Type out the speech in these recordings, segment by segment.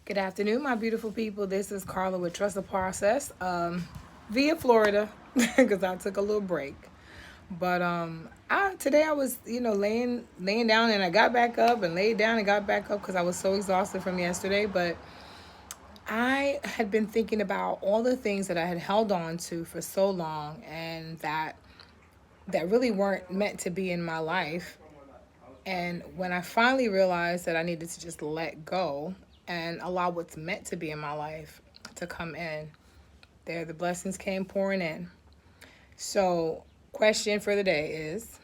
Good afternoon, my beautiful people. This is Carla with Trust the Process, via Florida, because I took a little break. But today I was, laying down, and I got back up and laid down and got back up because I was so exhausted from yesterday. But I had been thinking about all the things that I had held on to for so long, and that really weren't meant to be in my life. And when I finally realized that I needed to just let go and allow what's meant to be in my life to come in, there the blessings came pouring in. So, question for the day is,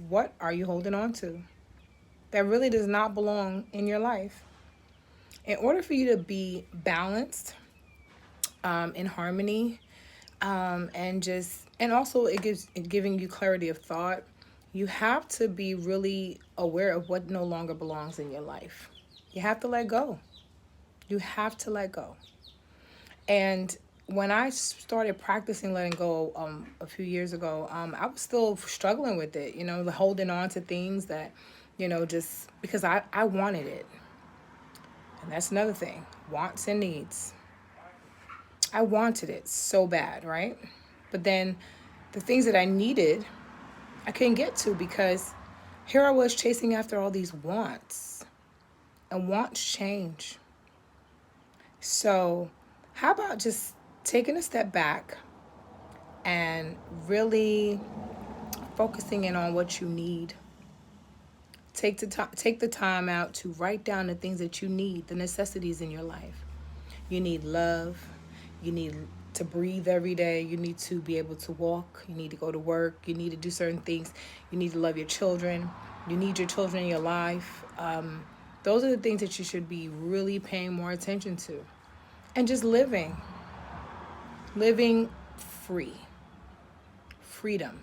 what are you holding on to that really does not belong in your life? In order for you to be balanced, in harmony, and also it giving you clarity of thought, you have to be really aware of what no longer belongs in your life. You have to let go. You have to let go. And when I started practicing letting go a few years ago, I was still struggling with it, holding on to things that, just because I wanted it. And that's another thing, wants and needs. I wanted it so bad, right? But then the things that I needed, I couldn't get to because here I was chasing after all these wants, and wants change. So, how about just taking a step back and really focusing in on what you need? Take the time out to write down the things that you need, the necessities in your life. You need love. You need to breathe every day. You need to be able to walk. You need to go to work. You need to do certain things. You need to love your children. You need your children in your life. Those are the things that you should be really paying more attention to. And just living free, freedom.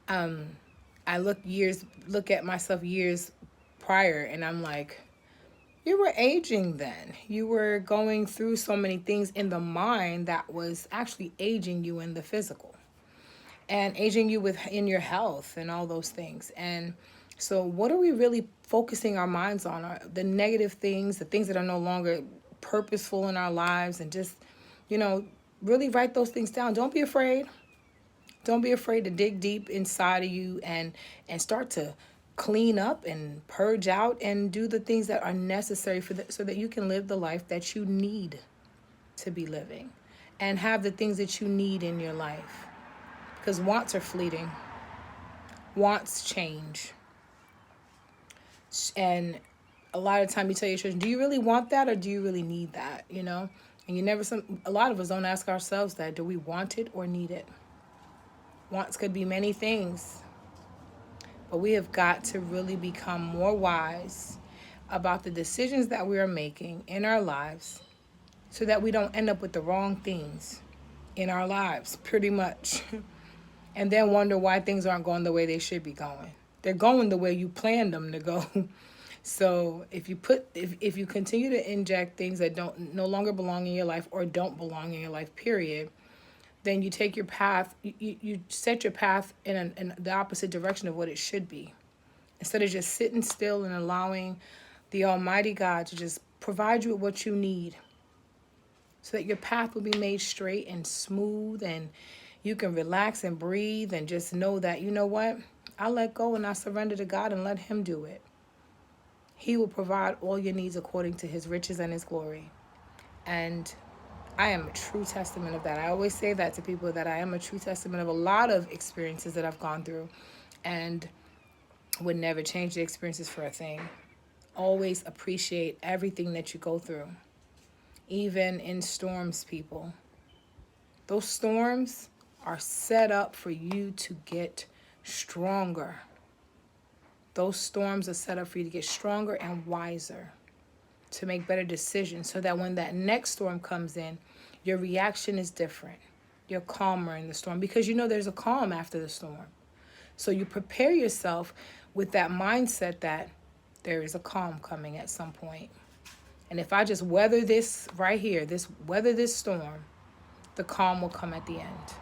I look at myself years prior, and I'm like, you were aging then. You were going through so many things in the mind that was actually aging you in the physical, and aging you in your health and all those things. And so what are we really focusing our minds on? Are the negative things, the things that are no longer purposeful in our lives, and just, you know, really write those things down. Don't be afraid. Don't be afraid to dig deep inside of you and start to clean up and purge out and do the things that are necessary so that you can live the life that you need to be living and have the things that you need in your life. Because wants are fleeting. Wants change. And a lot of time you tell your children, do you really want that or do you really need that? And a lot of us don't ask ourselves that. Do we want it or need it? Wants could be many things. But we have got to really become more wise about the decisions that we are making in our lives so that we don't end up with the wrong things in our lives, pretty much. And then wonder why things aren't going the way they should be going. They're going the way you planned them to go. So if you continue to inject things that don't no longer belong in your life or don't belong in your life, period, then you take your path, you set your path in the opposite direction of what it should be. Instead of just sitting still and allowing the Almighty God to just provide you with what you need so that your path will be made straight and smooth, and you can relax and breathe and just know that, you know what? I let go and I surrender to God and let Him do it. He will provide all your needs according to His riches and His glory. And I am a true testament of that. I always say that to people, that I am a true testament of a lot of experiences that I've gone through, and would never change the experiences for a thing. Always appreciate everything that you go through, even in storms, people. Those storms are set up for you to get stronger. Those storms are set up for you to get stronger and wiser, to make better decisions so that when that next storm comes in, your reaction is different. You're calmer in the storm because you know there's a calm after the storm. So you prepare yourself with that mindset that there is a calm coming at some point. And if I just weather this right here, weather this storm, the calm will come at the end.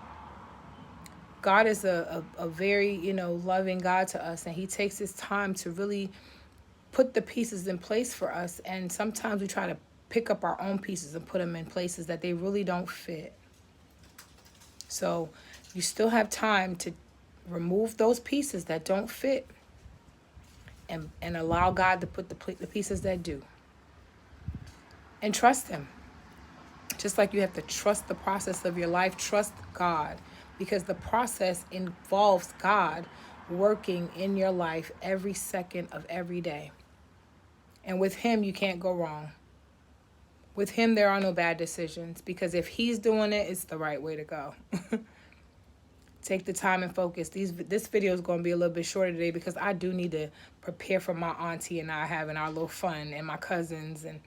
God is a very, loving God to us, and He takes His time to really put the pieces in place for us, and sometimes we try to pick up our own pieces and put them in places that they really don't fit. So you still have time to remove those pieces that don't fit, and allow God to put the pieces that do. And trust him. Just like you have to trust the process of your life, trust God, because the process involves God working in your life every second of every day. And with him, you can't go wrong. With him, there are no bad decisions, because if he's doing it, it's the right way to go. Take the time and focus. This video is going to be a little bit shorter today because I do need to prepare for my auntie and I having our little fun, and my cousins, and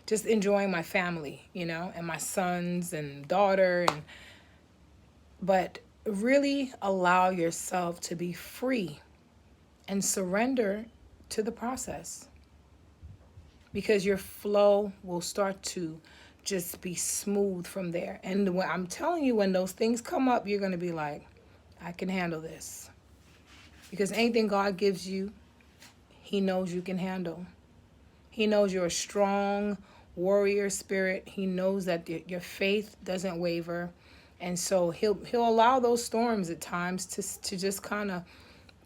just enjoying my family, and my sons and daughter. But really allow yourself to be free and surrender to the process, because your flow will start to just be smooth from there. And when I'm telling you, when those things come up, you're going to be like, I can handle this. Because anything God gives you, he knows you can handle. He knows you're a strong warrior spirit. He knows that your faith doesn't waver. And so he'll allow those storms at times to just kind of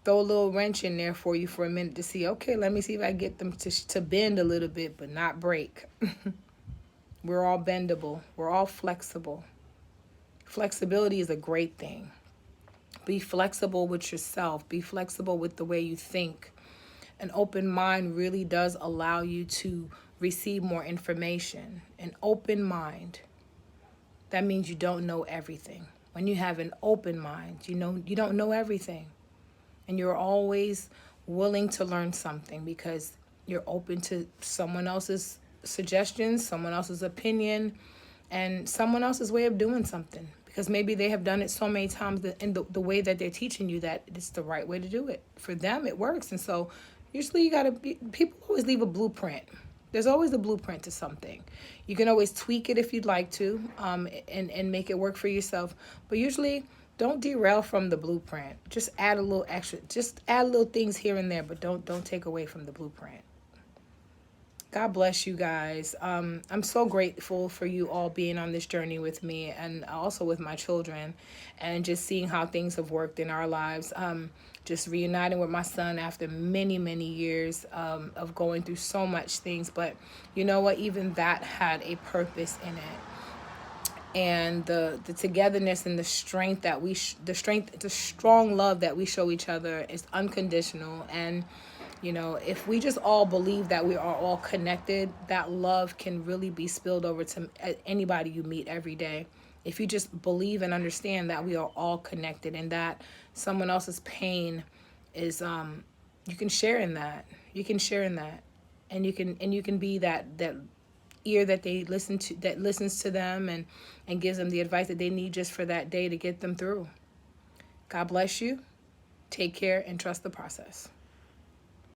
throw a little wrench in there for you for a minute to see, okay, let me see if I get them to bend a little bit, but not break. We're all bendable. We're all flexible. Flexibility is a great thing. Be flexible with yourself. Be flexible with the way you think. An open mind really does allow you to receive more information. An open mind, that means you don't know everything. When you have an open mind, you don't know everything. And you're always willing to learn something because you're open to someone else's suggestions, someone else's opinion, and someone else's way of doing something. Because maybe they have done it so many times in the way that they're teaching you that it's the right way to do it. For them, it works. And so usually people always leave a blueprint. There's always a blueprint to something. You can always tweak it if you'd like to, and make it work for yourself. But usually don't derail from the blueprint. Just add a little extra. Just add little things here and there, but don't take away from the blueprint. God bless you guys. I'm so grateful for you all being on this journey with me, and also with my children, and just seeing how things have worked in our lives. Just reuniting with my son after many, many years of going through so much things. But you know what? Even that had a purpose in it. And the togetherness and the strength that the strong love that we show each other is unconditional. And if we just all believe that we are all connected, that love can really be spilled over to anybody you meet every day. If you just believe and understand that we are all connected, and that someone else's pain is, you can share in that. You can share in that, and you can be that ear that they listen to, that listens to them and gives them the advice that they need just for that day to get them through. God bless you. Take care and trust the process.